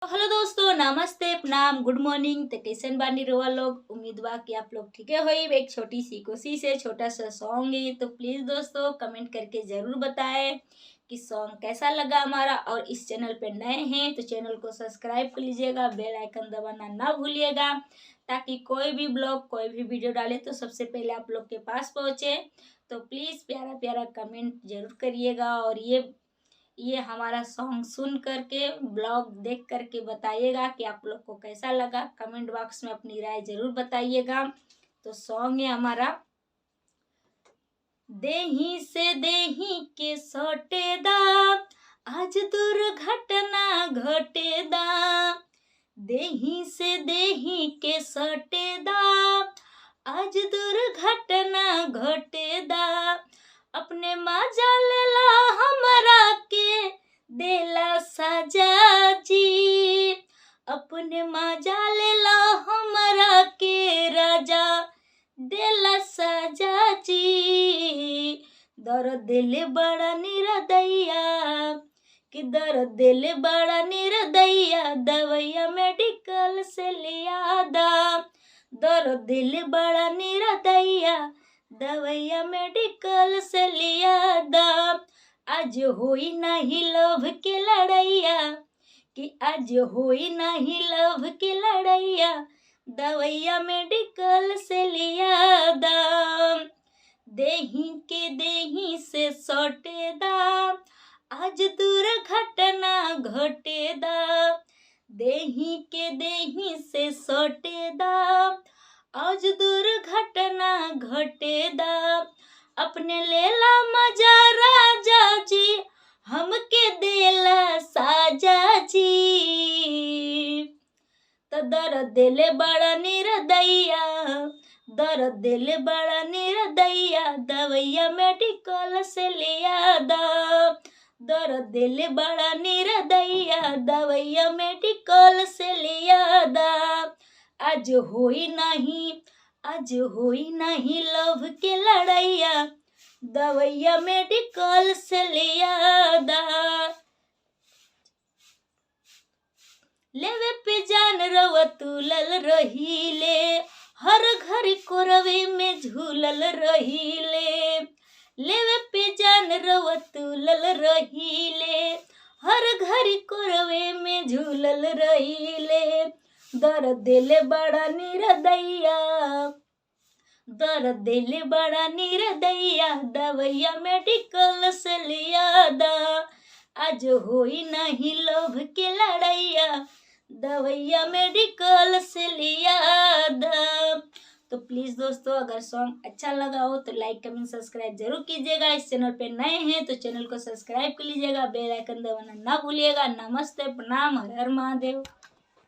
Hello दोस्तों, नमस्ते, प्रणाम, गुड मॉर्निंग। तो कैसन बानी रोआ लोग। उम्मीद बा कि आप लोग ठीक होई। एक छोटी सी कोशिश है, छोटा सा सॉन्ग है, तो प्लीज़ दोस्तों कमेंट करके ज़रूर बताएं कि सॉन्ग कैसा लगा हमारा। और इस चैनल पे नए हैं तो चैनल को सब्सक्राइब कर लीजिएगा, बेल आइकन दबाना ना भूलिएगा, ताकि कोई भी ब्लॉग कोई भी वीडियो डाले तो सबसे पहले आप लोग के पास पहुँचे। तो प्लीज़ प्यारा प्यारा कमेंट ज़रूर करिएगा। और ये हमारा सॉन्ग सुन करके ब्लॉग देख करके बताइएगा कि आप लोग को कैसा लगा। कमेंट बॉक्स में अपनी राय जरूर बताइएगा। तो सॉन्ग है हमारा, देही से देही के सटेदा, आज दुर्घटना घटेदा। देही से देही के सटेदा, आज दुर्घटना घटेदा। अपने मजा लेला हमरा के देला सजा जी। अपने मजा लेला हमरा के राजा देला सजा जी। दर्द दिल बड़ा निरदैया, कि दर्द दिल बड़ा निरदैया, दवैया मेडिकल से लिया दा। दर्द दिल बड़ा निरदैया, दवैया मेडिकल से लिया दा। आज होई नहीं लव के लड़ैया, कि आज होई नहीं लव के लड़ैया, दवैया मेडिकल से लिया दा। देही के देही से सटे दा, आज दुर्घटना घटे दा। देही के देही से सटे दा, आज दुर्घटना घटेदा। अपने लेला मजा राजा जी, हमके देला साजा जी। तो दर्द दिल बड़ा निरदैया, दर्द दिल बड़ा निरदैया, दवैया मेडिकल से लिया दा। दर्द दिल बड़ा निरदैया, दवैया मेडिकल से लिया दा। आज होई नहीं लव के लड़ैया, दवैया मेडिकल से लिया दा। लेवे पे जान रवा तुलल रहीले, हर घर कोरवे में झूलल रहीले। लेवे पे जान रवा तुलल रहीले, हर घर कोरवे में झूलल रहीले। दर्द दिल बड़ा निरदैया, दर्द दिल बड़ा निरदैया, दवैया मेडिकल से लिया दा। आज होई नहीं लव के लड़ैया, दवैया मेडिकल से लिया दा। तो प्लीज़ दोस्तों, अगर सॉन्ग अच्छा लगा हो तो लाइक कमेंट सब्सक्राइब जरूर कीजिएगा। इस चैनल पे नए हैं तो चैनल को सब्सक्राइब कर लीजिएगा, बेल आइकन दबाना ना भूलिएगा। नमस्ते, प्रणाम, हर हर महादेव।